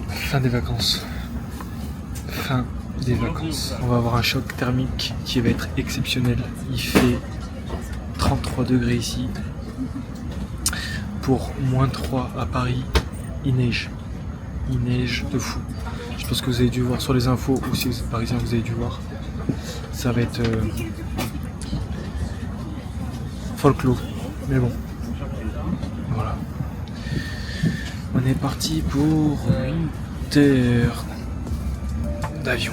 fin des vacances. Fin des vacances. On va avoir un choc thermique qui va être exceptionnel. Il fait 33 degrés ici. Pour -3 à Paris, il neige. Il neige de fou. Je pense que vous avez dû voir sur les infos, ou si vous êtes parisien, vous avez dû voir. Ça va être folklore. Mais bon. Voilà. On est parti pour 8 heures d'avion.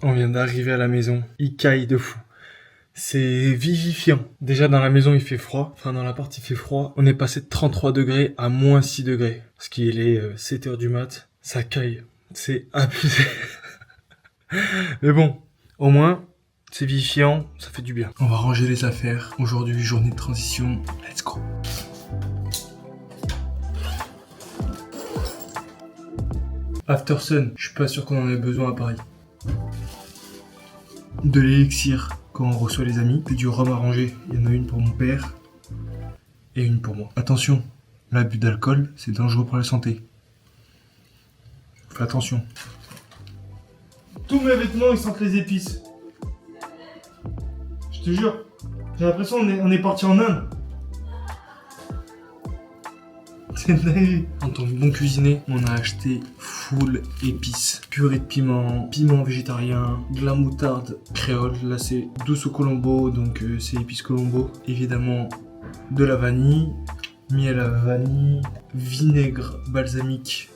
On vient d'arriver à la maison. Il caille de fou. C'est vivifiant. Déjà dans la maison il fait froid. Enfin dans l'appart il fait froid. On est passé de 33 degrés à -6 degrés. Parce qu'il est 7 heures du mat. Ça caille. C'est abusé. Mais bon, au moins, c'est vivifiant. Ça fait du bien. On va ranger les affaires. Aujourd'hui, journée de transition. Let's go. After Sun, je suis pas sûr qu'on en ait besoin à Paris. De l'élixir quand on reçoit les amis, puis du rhum arrangé. Il y en a une pour mon père et une pour moi. Attention, l'abus d'alcool, c'est dangereux pour la santé. Fais attention. Tous mes vêtements, ils sentent les épices. Je te jure, j'ai l'impression on est parti en Inde. C'est dingue. En tant que bon cuisinier, on a acheté full épices. Purée de piment, piment végétarien, de la moutarde créole. Là c'est douce au colombo, donc c'est épices colombo. Évidemment de la vanille, miel à vanille, vinaigre balsamique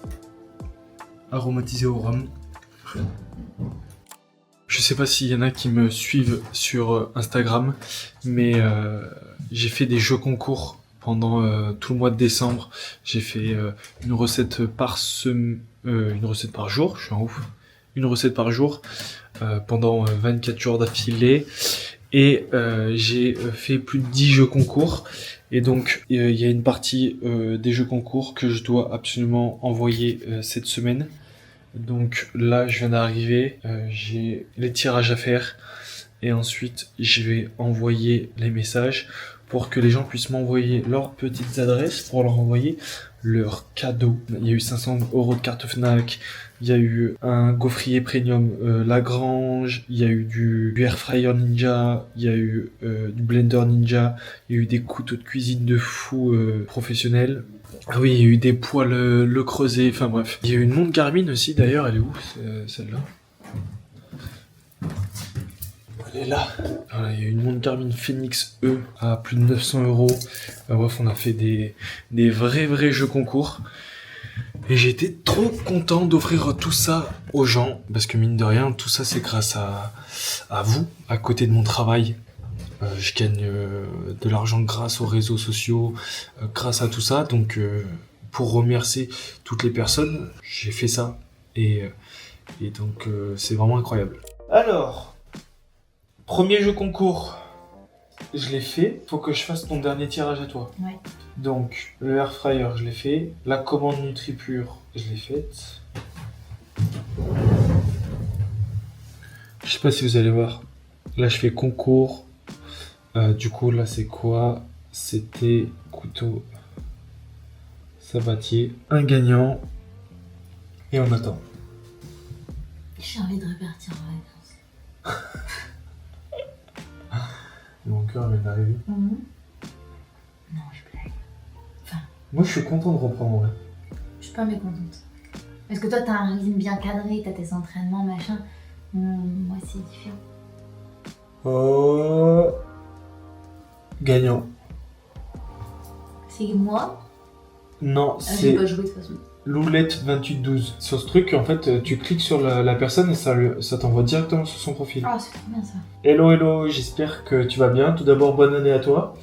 aromatisé au rhum. Je sais pas s'il y en a qui me suivent sur Instagram, mais j'ai fait des jeux concours pendant tout le mois de décembre. J'ai fait une recette par jour, je suis en ouf. Une recette par jour pendant 24 jours d'affilée. Et j'ai fait plus de 10 jeux concours. Et donc il y a une partie des jeux concours que je dois absolument envoyer cette semaine. Donc là je viens d'arriver, j'ai les tirages à faire. Et ensuite je vais envoyer les messages pour que les gens puissent m'envoyer leurs petites adresses pour leur envoyer leurs cadeaux. Il y a eu 500 € de carte Fnac, il y a eu un gaufrier premium Lagrange, il y a eu du air fryer Ninja, il y a eu du blender Ninja, il y a eu des couteaux de cuisine de fou professionnels. Ah oui, il y a eu des poêles Le Creuset, enfin bref. Il y a eu une montre Garmin aussi d'ailleurs, elle est où celle-là? Elle est là. Voilà, il y a une montre Garmin Phoenix E à plus de 900 €. Bref, on a fait des vrais jeux concours. Et j'ai été trop content d'offrir tout ça aux gens. Parce que mine de rien, tout ça c'est grâce à vous, à côté de mon travail. Je gagne de l'argent grâce aux réseaux sociaux, grâce à tout ça. Donc pour remercier toutes les personnes, j'ai fait ça. Et donc c'est vraiment incroyable. Alors... Premier jeu concours, je l'ai fait. Faut que je fasse ton dernier tirage à toi. Ouais. Donc, le air fryer, je l'ai fait. La commande NutriPure, je l'ai faite. Je sais pas si vous allez voir. Là, je fais concours. Du coup, là, c'est quoi? C'était couteau sabatier. Un gagnant. Et on attend. J'ai envie de repartir en vacances. Mon cœur vient d'arriver. Non, je blague. Enfin, moi, je suis content de reprendre. Ouais. je suis pas mécontente. Parce que toi, t'as un rythme bien cadré, t'as tes entraînements, machin. Moi, c'est différent. Oh. Gagnant. C'est moi? Non, J'ai c'est pas joué de toute façon. Loulette 2812. Sur ce truc, en fait, tu cliques sur la personne et ça t'envoie directement sur son profil. Ah, c'est trop bien ça. Hello, j'espère que tu vas bien. Tout d'abord, bonne année à toi.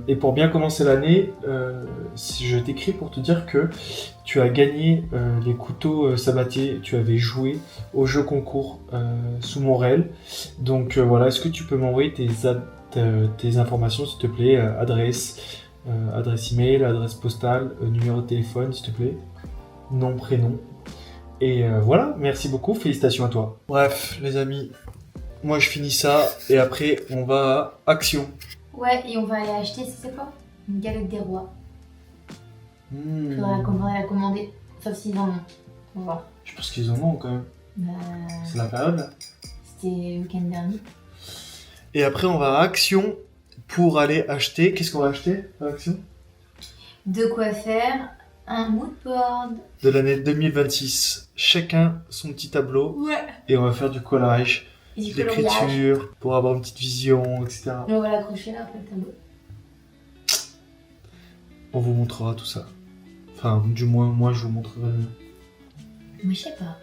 Et pour bien commencer l'année, si je t'écris pour te dire que tu as gagné les couteaux sabatiers. Tu avais joué au jeu concours sous mon réel. Donc voilà, est-ce que tu peux m'envoyer tes informations, s'il te plaît, adresse email, adresse postale, numéro de téléphone, s'il te plaît. nom, prénom. Et voilà, merci beaucoup, félicitations à toi. Bref, les amis, moi je finis ça et après on va à Action. Ouais, et on va aller acheter, c'est quoi? Une galette des rois. Faudra la commander, sauf s'ils en ont. On va voir. Je pense qu'ils en ont quand même. C'est la période là. C'était le week-end dernier. Et après on va à Action pour aller acheter. Qu'est-ce qu'on va acheter à Action? De quoi faire un moodboard. De l'année 2026. Chacun son petit tableau. Ouais. Et on va faire du collage, Et du l'écriture, pour avoir une petite vision, etc. Et on va l'accrocher là après le tableau. On vous montrera tout ça. Enfin, du moins, moi je vous montrerai. Moi je sais pas.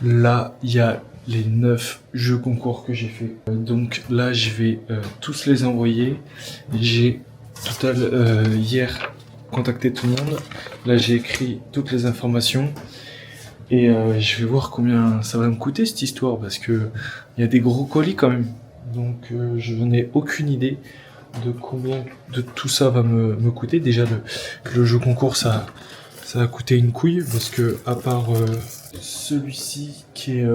Là, il y a les 9 jeux concours que j'ai fait. Donc là, je vais tous les envoyer. J'ai hier contacté tout le monde. Là, j'ai écrit toutes les informations. Et je vais voir combien ça va me coûter cette histoire. Parce que il y a des gros colis quand même. Donc je n'ai aucune idée de combien de tout ça va me coûter. Déjà, le jeu concours, ça va coûter une couille. Parce que à part... celui-ci qui est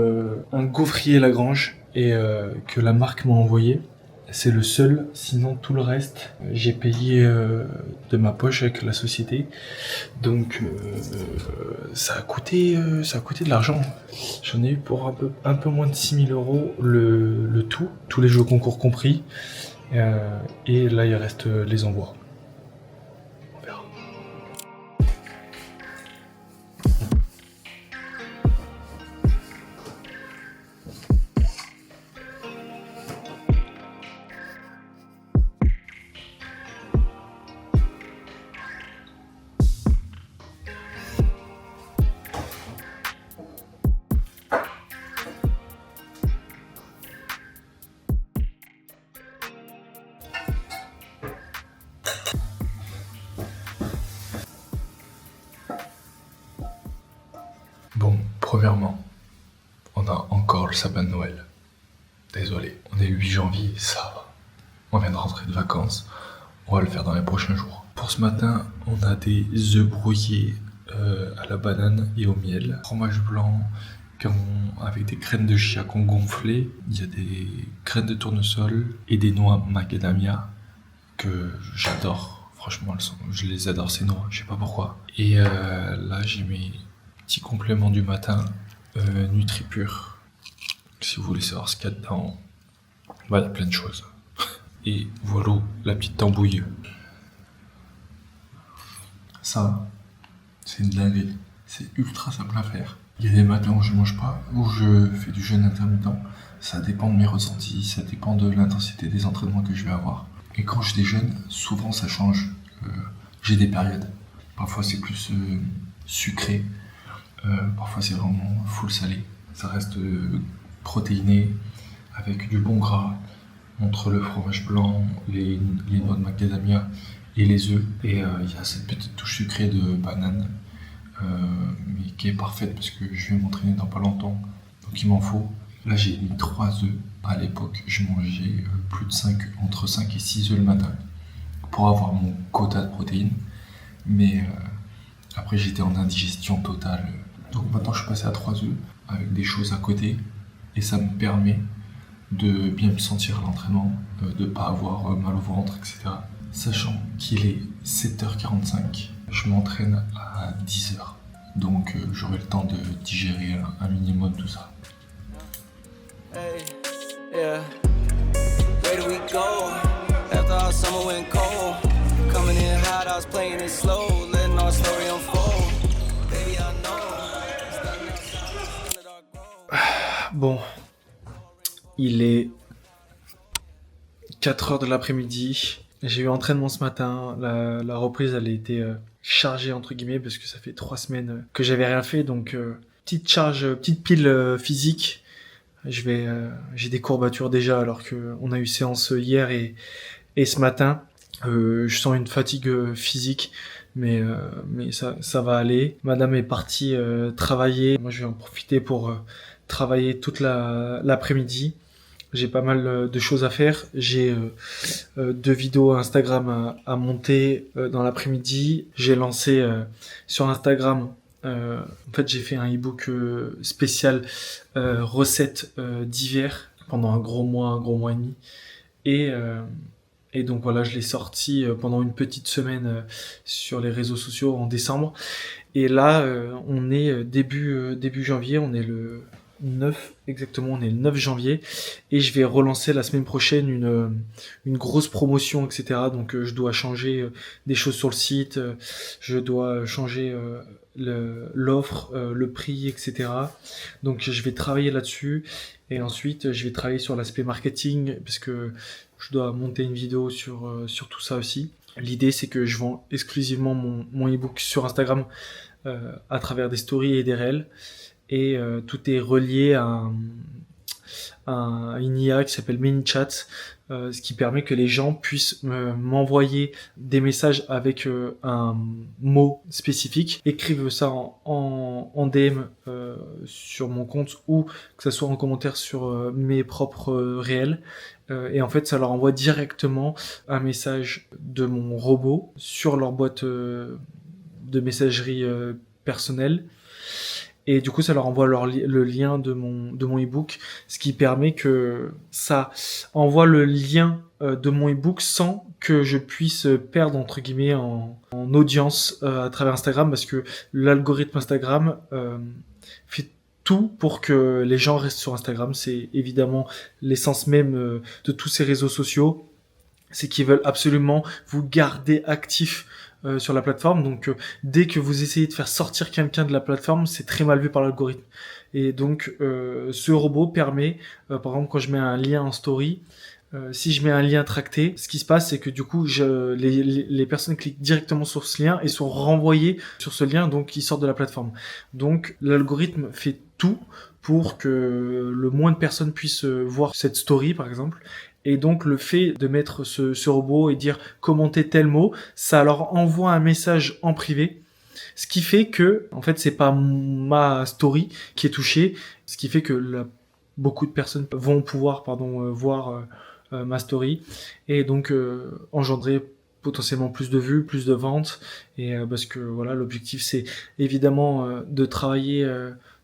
un gaufrier Lagrange et que la marque m'a envoyé. C'est le seul, sinon tout le reste, j'ai payé de ma poche avec la société. Donc ça a coûté de l'argent. J'en ai eu pour un peu moins de 6 000 € le tout, tous les jeux concours compris. Et là il reste les envois. On verra. Bon, premièrement, on a encore le sapin de Noël. Désolé, on est le 8 janvier, ça va. On vient de rentrer de vacances, on va le faire dans les prochains jours. Pour ce matin, on a des œufs brouillés à la banane et au miel. Fromage blanc avec des graines de chia qu'on gonflait. Il y a des graines de tournesol et des noix macadamia que j'adore. Franchement, je les adore ces noix, je sais pas pourquoi. Et là, j'ai mes petits compléments du matin, NutriPure. Si vous voulez savoir ce qu'il y a dedans, bah, il y a plein de choses. Et voilà la petite tambouille. Ça, c'est une dinguerie. C'est ultra simple à faire. Il y a des matins où je mange pas, où je fais du jeûne intermittent. Ça dépend de mes ressentis, ça dépend de l'intensité des entraînements que je vais avoir. Et quand je déjeune, souvent ça change. J'ai des périodes. Parfois c'est plus sucré, parfois c'est vraiment full salé. Ça reste protéiné, avec du bon gras, entre le fromage blanc, les noix de macadamia et les œufs. Et il y a cette petite touche sucrée de banane, mais qui est parfaite parce que je vais m'entraîner dans pas longtemps, donc il m'en faut. Là j'ai mis 3 œufs. À l'époque, je mangeais entre 5 et 6 œufs le matin pour avoir mon quota de protéines. Mais après, j'étais en indigestion totale. Donc maintenant, je suis passé à 3 œufs avec des choses à côté. Et ça me permet de bien me sentir à l'entraînement, de ne pas avoir mal au ventre, etc. Sachant qu'il est 7h45, je m'entraîne à 10h. Donc j'aurai le temps de digérer un minimum tout ça. Hey, yeah. Where do we go? After our summer went cold, coming in hot, I was playing it slow, letting our story unfold. Baby, I know. Bon, il est 4h de l'après-midi. J'ai eu entraînement ce matin. La reprise, elle a été chargée entre guillemets parce que ça fait 3 semaines que j'avais rien fait. Donc petite charge, petite pile physique. J'ai des courbatures déjà alors que on a eu séance hier et ce matin. Je sens une fatigue physique, mais ça va aller. Madame est partie travailler. Moi, je vais en profiter pour travailler toute l'après-midi. J'ai pas mal de choses à faire. J'ai 2 vidéos Instagram à monter dans l'après-midi. J'ai lancé sur Instagram. En fait, j'ai fait un e-book spécial recettes d'hiver pendant un gros mois et demi. Et, euh, et donc voilà, je l'ai sorti pendant une petite semaine sur les réseaux sociaux en décembre. Et là, on est début janvier, on est le 9, exactement, on est le 9 janvier. Et je vais relancer la semaine prochaine une grosse promotion, etc. Donc je dois changer des choses sur le site, je dois changer l'offre, le prix, etc. Donc je vais travailler là-dessus. Et ensuite, je vais travailler sur l'aspect marketing, parce que je dois monter une vidéo sur tout ça aussi. L'idée, c'est que je vends exclusivement mon e-book sur Instagram à travers des stories et des réels. Et tout est relié à une IA qui s'appelle ManyChat, ce qui permet que les gens puissent m'envoyer des messages avec un mot spécifique, écrivent ça en DM sur mon compte ou que ça soit en commentaire sur mes propres réels. Et en fait, ça leur envoie directement un message de mon robot sur leur boîte de messagerie personnelle. Et du coup, ça leur envoie le lien de mon e-book, ce qui permet que ça envoie le lien de mon e-book sans que je puisse perdre, entre guillemets, en audience à travers Instagram, parce que l'algorithme Instagram fait tout pour que les gens restent sur Instagram. C'est évidemment l'essence même de tous ces réseaux sociaux. C'est qu'ils veulent absolument vous garder actif sur la plateforme. Donc dès que vous essayez de faire sortir quelqu'un de la plateforme, c'est très mal vu par l'algorithme. Et donc ce robot permet, par exemple quand je mets un lien en story, si je mets un lien tracté, ce qui se passe, c'est que du coup, les personnes cliquent directement sur ce lien et sont renvoyées sur ce lien, donc ils sortent de la plateforme. Donc l'algorithme fait tout pour que le moins de personnes puissent voir cette story, par exemple. Et donc le fait de mettre ce robot et dire commenter tel mot, ça leur envoie un message en privé. Ce qui fait que, en fait, c'est pas ma story qui est touchée. Ce qui fait que beaucoup de personnes vont pouvoir, voir ma story et donc engendrer potentiellement plus de vues, plus de ventes. Et parce que voilà, l'objectif c'est évidemment de travailler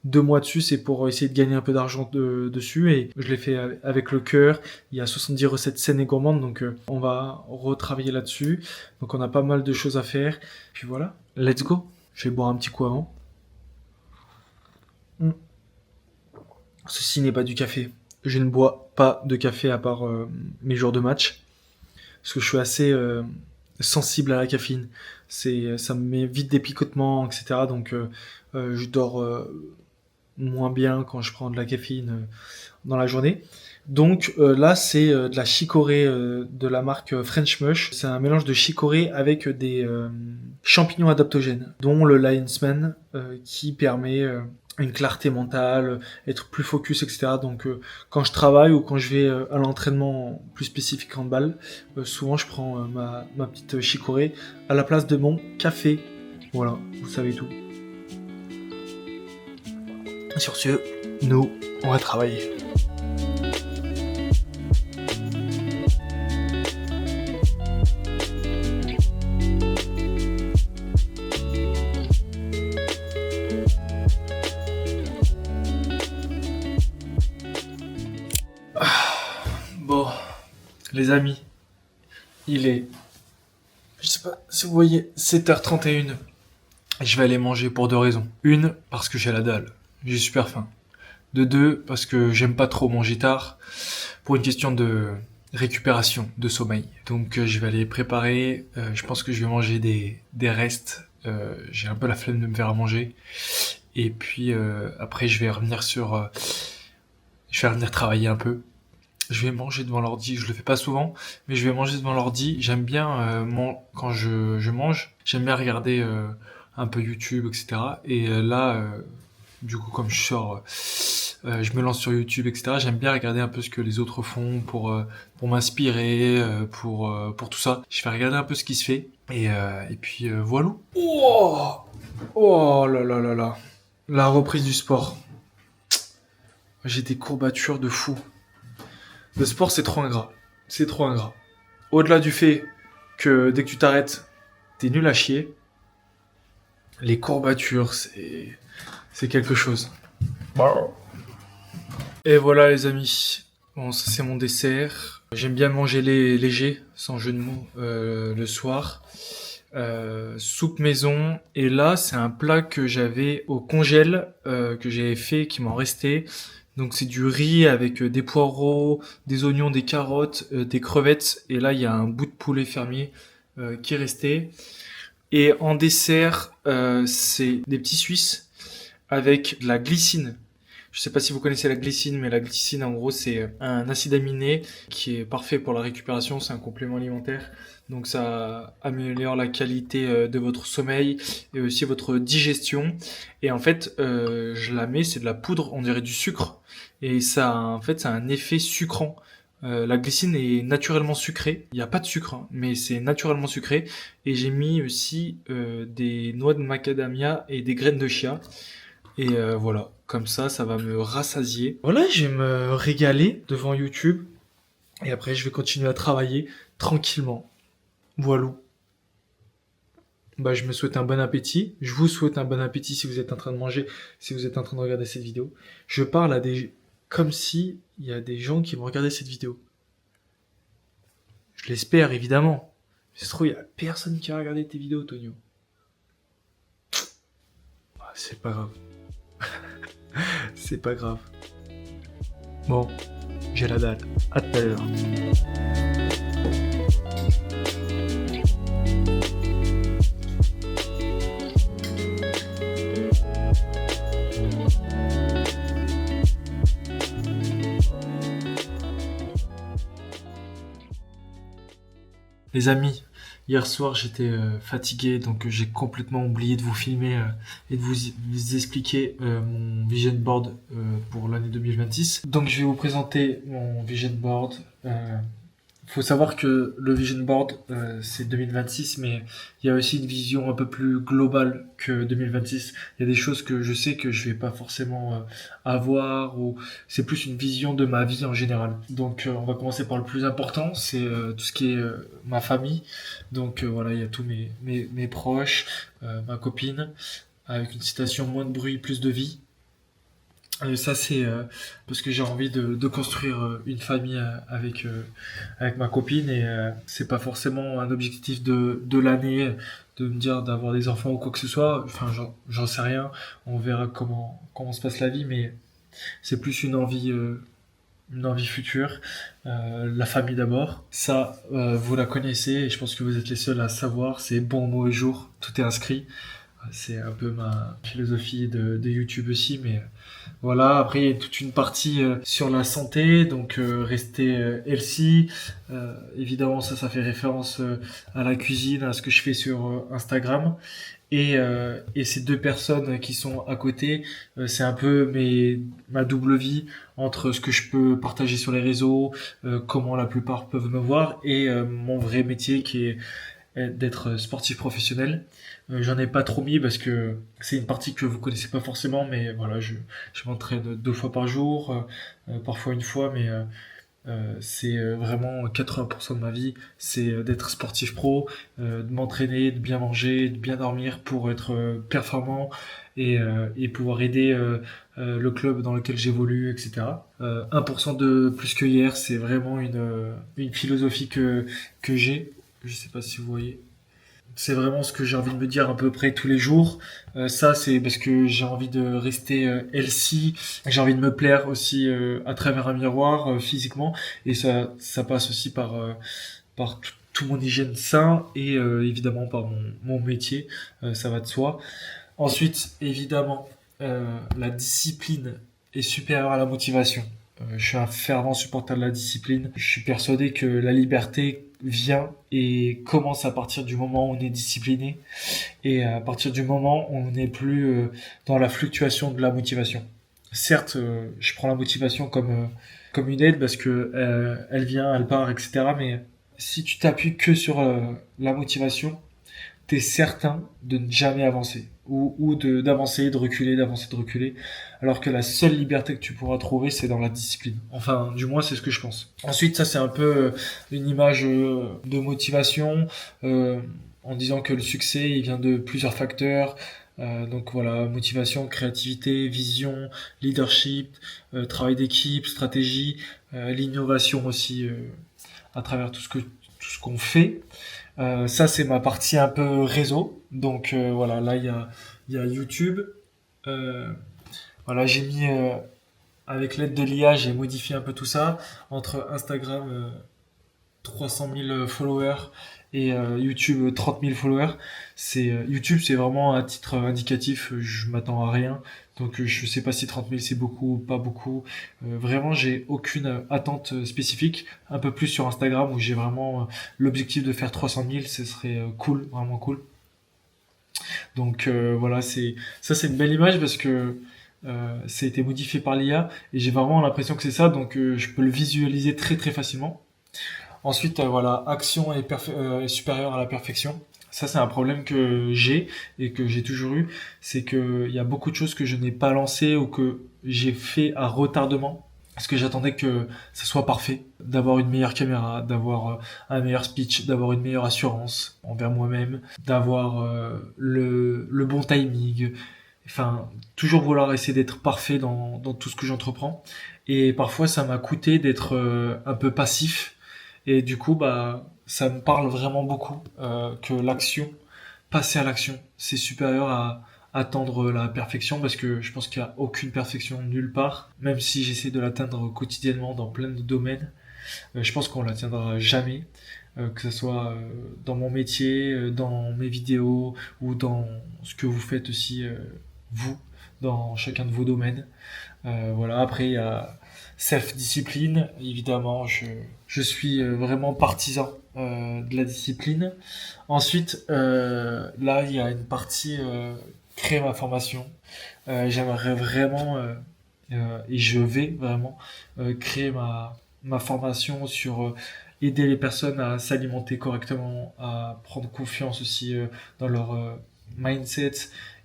2 mois dessus, c'est pour essayer de gagner un peu d'argent dessus, et je l'ai fait avec le cœur. Il y a 70 recettes saines et gourmandes, donc on va retravailler là-dessus. Donc on a pas mal de choses à faire. Puis voilà, let's go. Je vais boire un petit coup avant. Ceci n'est pas du café. Je ne bois pas de café à part mes jours de match, parce que je suis assez sensible à la caféine. Ça me met vite des picotements, etc. Donc je dors moins bien quand je prends de la caféine dans la journée. Donc là, c'est de la chicorée de la marque French Mush. C'est un mélange de chicorée avec des champignons adaptogènes, dont le Lion's Mane, qui permet une clarté mentale, être plus focus, etc. Donc quand je travaille ou quand je vais à l'entraînement plus spécifique en balle, souvent je prends ma petite chicorée à la place de mon café. Voilà, vous savez tout. Sur ce, nous, on va travailler. Bon, les amis, il est, je sais pas si vous voyez, 7h31. Je vais aller manger pour 2 raisons. Une, parce que j'ai la dalle. J'ai super faim. De 2, parce que j'aime pas trop manger tard, pour une question de récupération, de sommeil. Donc je vais aller préparer, je pense que je vais manger des restes, j'ai un peu la flemme de me faire à manger. Et puis après je vais revenir travailler un peu. je vais manger devant l'ordi. Je le fais pas souvent, mais je vais manger devant l'ordi. J'aime bien, quand je mange, j'aime bien regarder un peu YouTube, etc. Et là, du coup, comme je me lance sur YouTube, etc. J'aime bien regarder un peu ce que les autres font pour m'inspirer, pour tout ça. Je vais regarder un peu ce qui se fait. Et puis voilà. Oh, oh là là là là. La reprise du sport. J'ai des courbatures de fou. Le sport, c'est trop ingrat. C'est trop ingrat. Au-delà du fait que dès que tu t'arrêtes, t'es nul à chier, les courbatures, c'est quelque chose. Et voilà les amis. Bon, ça c'est mon dessert. J'aime bien manger léger, sans jeu de mots, le soir. Soupe maison. Et là, c'est un plat que j'avais au congèle, que j'avais fait, qui m'en restait. Donc c'est du riz avec des poireaux, des oignons, des carottes, des crevettes. Et là, il y a un bout de poulet fermier qui est resté. Et en dessert, c'est des petits Suisses avec de la glycine. Je sais pas si vous connaissez la glycine, mais la glycine, en gros, c'est un acide aminé qui est parfait pour la récupération. C'est un complément alimentaire. Donc ça améliore la qualité de votre sommeil et aussi votre digestion. Et en fait, je la mets, c'est de la poudre, on dirait du sucre. Et en fait, ça a un effet sucrant. La glycine est naturellement sucrée. Il n'y a pas de sucre, hein, mais c'est naturellement sucré. Et j'ai mis aussi des noix de macadamia et des graines de chia. Et voilà, comme ça va me rassasier. Voilà, je vais me régaler devant YouTube. Et après, je vais continuer à travailler tranquillement. Voilà. Bah, je me souhaite un bon appétit. Je vous souhaite un bon appétit si vous êtes en train de manger, si vous êtes en train de regarder cette vidéo. Je parle comme si il y a des gens qui vont regarder cette vidéo. Je l'espère, évidemment. Mais ça se trouve, il y a personne qui va regarder tes vidéos, Tonio. Ah, c'est pas grave. C'est pas grave. Bon, j'ai la dalle. À tout à l'heure. Les amis, hier soir j'étais fatigué, donc j'ai complètement oublié de vous filmer et de vous expliquer mon vision board pour l'année 2026. Donc je vais vous présenter mon vision board. Faut savoir que le vision board c'est 2026, mais il y a aussi une vision un peu plus globale que 2026. Il y a des choses que je sais que je vais pas forcément avoir, ou c'est plus une vision de ma vie en général. Donc on va commencer par le plus important, c'est tout ce qui est ma famille. Donc voilà, il y a tous mes proches, ma copine, avec une citation: moins de bruit, plus de vie. Ça c'est parce que j'ai envie de construire une famille avec ma copine, et c'est pas forcément un objectif de l'année de me dire d'avoir des enfants ou quoi que ce soit. Enfin, j'en sais rien, on verra comment se passe la vie, mais c'est plus une envie future. La famille d'abord, ça vous la connaissez et je pense que vous êtes les seuls à savoir. C'est bon, mauvais jour, tout est inscrit. C'est un peu ma philosophie de YouTube aussi, mais voilà. Après, il y a toute une partie sur la santé, donc rester healthy. Évidemment, ça fait référence à la cuisine, à ce que je fais sur Instagram. Et ces deux personnes qui sont à côté, c'est un peu ma double vie entre ce que je peux partager sur les réseaux, comment la plupart peuvent me voir, et mon vrai métier qui est d'être sportif professionnel. J'en ai pas trop mis parce que c'est une partie que vous connaissez pas forcément, mais voilà, je m'entraîne 2 fois par jour, parfois une fois, mais c'est vraiment 80% de ma vie, c'est d'être sportif pro, de m'entraîner, de bien manger, de bien dormir pour être performant et pouvoir aider le club dans lequel j'évolue, etc. 1% de plus que hier, c'est vraiment une philosophie que j'ai. Je sais pas si vous voyez. C'est vraiment ce que j'ai envie de me dire à peu près tous les jours. Ça, c'est parce que j'ai envie de rester healthy. J'ai envie de me plaire aussi à travers un miroir physiquement. Et ça passe aussi par tout mon hygiène sain et évidemment par mon métier. Ça va de soi. Ensuite, évidemment, la discipline est supérieure à la motivation. Je suis un fervent supporter de la discipline. Je suis persuadé que la liberté vient et commence à partir du moment où on est discipliné et à partir du moment où on n'est plus dans la fluctuation de la motivation. Certes, je prends la motivation comme une aide parce que elle vient, elle part, etc. Mais si tu t'appuies que sur la motivation, t'es certain de ne jamais avancer ou d'avancer, de reculer, d'avancer, de reculer, alors que la seule liberté que tu pourras trouver, c'est dans la discipline. Enfin, du moins, c'est ce que je pense. Ensuite, ça, c'est un peu une image de motivation, en disant que le succès, il vient de plusieurs facteurs. Donc voilà, motivation, créativité, vision, leadership, travail d'équipe, stratégie, l'innovation aussi à travers tout ce qu'on fait. Ça, c'est ma partie un peu réseau. Donc voilà, là, il y a YouTube. Euh, voilà, j'ai mis, avec l'aide de l'IA, j'ai modifié un peu tout ça. Entre Instagram, 300 000 followers et YouTube 30 000 followers. YouTube, c'est vraiment un titre indicatif. Je m'attends à rien. Donc je sais pas si 30 000 c'est beaucoup ou pas beaucoup. Vraiment, j'ai aucune attente spécifique. Un peu plus sur Instagram où j'ai vraiment l'objectif de faire 300 000. Ce serait cool, vraiment cool. Donc voilà, c'est une belle image parce que ça a été modifié par l'IA et j'ai vraiment l'impression que c'est ça. Donc je peux le visualiser très très facilement. Ensuite, voilà, action est supérieure à la perfection. Ça, c'est un problème que j'ai et que j'ai toujours eu. C'est qu'il y a beaucoup de choses que je n'ai pas lancées ou que j'ai fait à retardement. Parce que j'attendais que ça soit parfait. D'avoir une meilleure caméra, d'avoir un meilleur speech, d'avoir une meilleure assurance envers moi-même, d'avoir le bon timing. Enfin, toujours vouloir essayer d'être parfait dans tout ce que j'entreprends. Et parfois, ça m'a coûté d'être un peu passif et du coup, bah, ça me parle vraiment beaucoup que l'action, passer à l'action, c'est supérieur à attendre la perfection parce que je pense qu'il n'y a aucune perfection nulle part. Même si j'essaie de l'atteindre quotidiennement dans plein de domaines, je pense qu'on l'atteindra jamais. Que ce soit dans mon métier, dans mes vidéos ou dans ce que vous faites aussi, vous, dans chacun de vos domaines. Voilà, après, il y a self-discipline, évidemment, je suis vraiment partisan de la discipline. Ensuite, là, il y a une partie créer ma formation. J'aimerais vraiment, et je vais vraiment, créer ma formation sur aider les personnes à s'alimenter correctement, à prendre confiance aussi dans leur mindset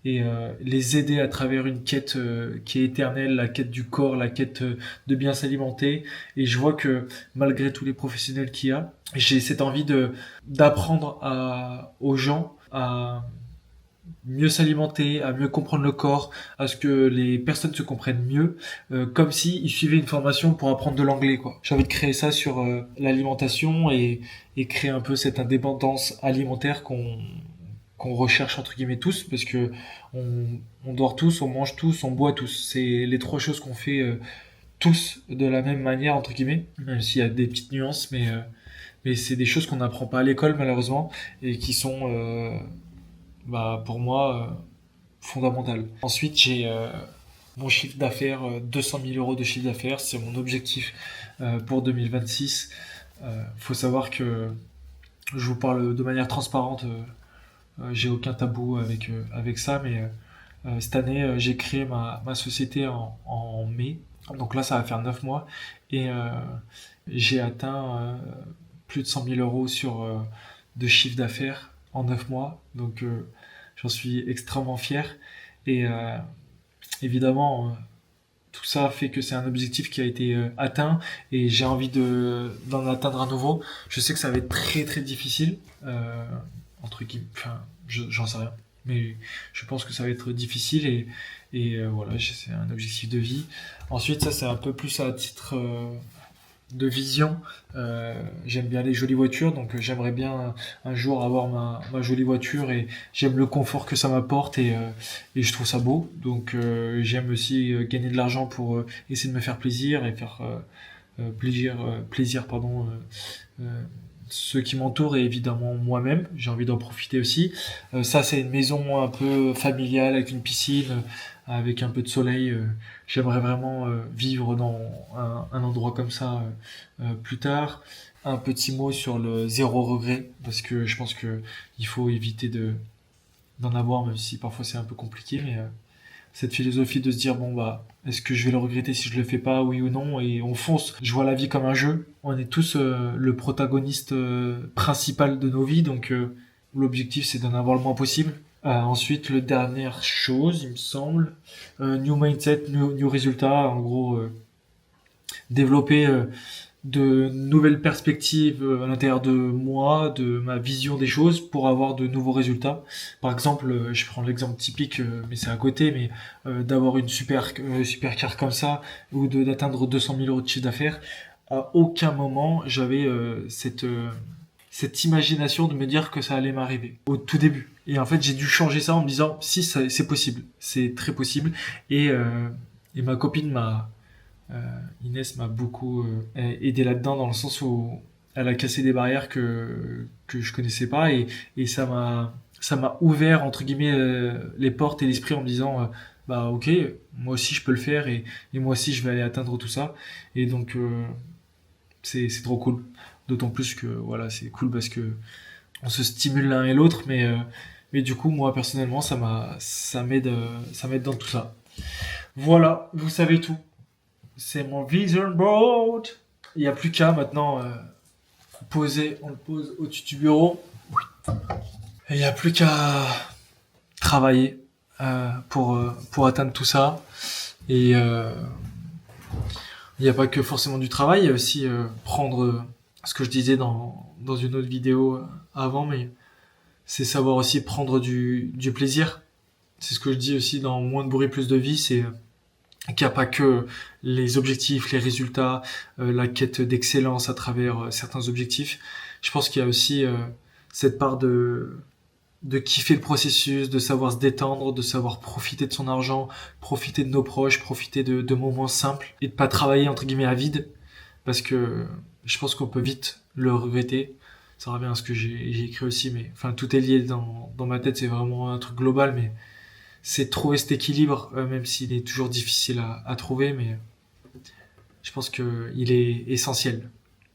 et les aider à travers une quête qui est éternelle, la quête du corps, la quête de bien s'alimenter. Et je vois que malgré tous les professionnels qu'il y a, j'ai cette envie d'apprendre aux gens à mieux s'alimenter, à mieux comprendre le corps, à ce que les personnes se comprennent mieux, comme si ils suivaient une formation pour apprendre de l'anglais, quoi. J'ai envie de créer ça sur l'alimentation et créer un peu cette indépendance alimentaire qu'on recherche entre guillemets tous, parce que on dort tous, on mange tous, on boit tous. C'est les trois choses qu'on fait tous de la même manière entre guillemets, même s'il y a des petites nuances, mais c'est des choses qu'on n'apprend pas à l'école malheureusement et qui sont bah, pour moi fondamentales. Ensuite, j'ai mon chiffre d'affaires, 200 000 euros de chiffre d'affaires, c'est mon objectif pour 2026. Faut savoir que je vous parle de manière transparente. J'ai aucun tabou avec ça, mais cette année, j'ai créé ma société en mai. Donc là, ça va faire 9 mois. Et j'ai atteint plus de 100 000 euros de chiffre d'affaires en 9 mois. Donc j'en suis extrêmement fier. Et évidemment, tout ça fait que c'est un objectif qui a été atteint. Et j'ai envie d'en atteindre un nouveau. Je sais que ça va être très très difficile. Entre guillemets, enfin, j'en sais rien, mais je pense que ça va être difficile et voilà, c'est un objectif de vie. Ensuite, ça c'est un peu plus à titre de vision. J'aime bien les jolies voitures, donc j'aimerais bien un jour avoir ma jolie voiture et j'aime le confort que ça m'apporte et je trouve ça beau. Donc j'aime aussi gagner de l'argent pour essayer de me faire plaisir et faire plaisir pardon ceux qui m'entourent et évidemment moi-même. J'ai envie d'en profiter aussi. Ça, c'est une maison un peu familiale avec une piscine, avec un peu de soleil. J'aimerais vraiment vivre dans un endroit comme ça plus tard. Un petit mot sur le zéro regret, parce que je pense que il faut éviter d'en avoir, même si parfois c'est un peu compliqué, mais cette philosophie de se dire bon bah est-ce que je vais le regretter si je le fais pas, oui ou non, et on fonce. Je vois la vie comme un jeu. On est tous le protagoniste principal de nos vies, donc l'objectif c'est d'en avoir le moins possible. Ensuite, le dernière chose, il me semble, new mindset, new résultat, en gros développer de nouvelles perspectives à l'intérieur de moi, de ma vision des choses pour avoir de nouveaux résultats. Par exemple, je prends l'exemple typique, mais c'est à côté, mais d'avoir une super car comme ça ou d'atteindre 200 000 euros de chiffre d'affaires. À aucun moment j'avais cette imagination de me dire que ça allait m'arriver au tout début. Et en fait, j'ai dû changer ça en me disant si c'est possible, c'est très possible. Et ma copine Inès m'a beaucoup aidé là-dedans dans le sens où elle a cassé des barrières que je connaissais pas et ça m'a ouvert entre guillemets les portes et l'esprit en me disant bah ok, moi aussi je peux le faire et moi aussi je vais aller atteindre tout ça. Et donc c'est trop cool, d'autant plus que voilà, c'est cool parce que on se stimule l'un et l'autre, mais du coup moi personnellement ça m'aide dans tout ça. Voilà, vous savez tout. C'est mon vision board. Il n'y a plus qu'à maintenant on le pose au-dessus du bureau. Et il n'y a plus qu'à travailler pour atteindre tout ça. Et il n'y a pas que forcément du travail, il y a aussi prendre ce que je disais dans une autre vidéo avant, mais c'est savoir aussi prendre du plaisir. C'est ce que je dis aussi dans Moins de bruit, plus de vie, c'est qu'il n'y a pas que les objectifs, les résultats, la quête d'excellence à travers certains objectifs. Je pense qu'il y a aussi cette part de kiffer le processus, de savoir se détendre, de savoir profiter de son argent, profiter de nos proches, profiter de moments simples et de pas travailler entre guillemets à vide, parce que je pense qu'on peut vite le regretter. Ça revient à ce que j'ai écrit aussi, mais enfin tout est lié dans ma tête, c'est vraiment un truc global, mais c'est trouver cet équilibre, même s'il est toujours difficile à trouver, mais je pense que il est essentiel.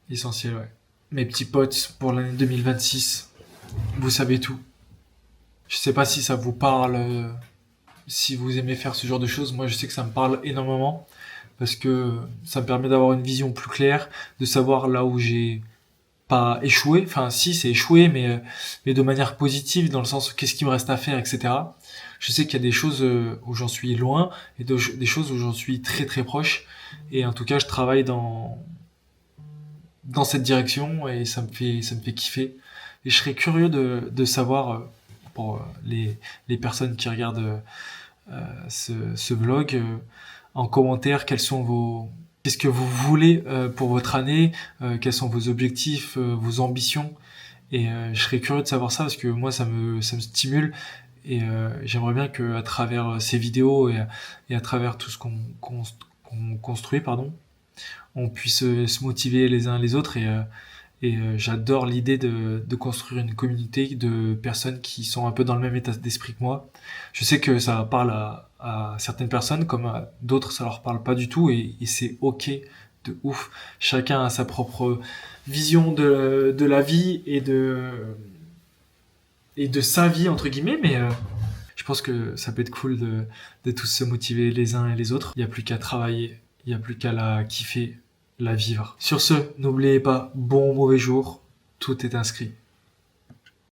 Essentiel, ouais. Mes petits potes, pour l'année 2026, vous savez tout. Je sais pas si ça vous parle, si vous aimez faire ce genre de choses. Moi, je sais que ça me parle énormément, parce que ça me permet d'avoir une vision plus claire, de savoir là où j'ai pas échoué. Enfin, si, c'est échoué, mais de manière positive, dans le sens qu'est-ce qui me reste à faire, etc. Je sais qu'il y a des choses où j'en suis loin et des choses où j'en suis très très proche. Et en tout cas, je travaille dans cette direction et ça me fait kiffer. Et je serais curieux de savoir, pour les personnes qui regardent ce vlog, en commentaire, qu'est-ce que vous voulez pour votre année, quels sont vos objectifs, vos ambitions. Et je serais curieux de savoir ça parce que moi, ça me stimule. Et j'aimerais bien que à travers ces vidéos et à travers tout ce qu'on construit, on puisse se motiver les uns les autres. Et j'adore l'idée de construire une communauté de personnes qui sont un peu dans le même état d'esprit que moi. Je sais que ça parle à certaines personnes, comme à d'autres ça leur parle pas du tout, et c'est ok de ouf. Chacun a sa propre vision de la vie et de sa vie entre guillemets, mais je pense que ça peut être cool de tous se motiver les uns et les autres. Il n'y a plus qu'à travailler, il n'y a plus qu'à la kiffer, la vivre. Sur ce, n'oubliez pas, bon ou mauvais jour, tout est inscrit.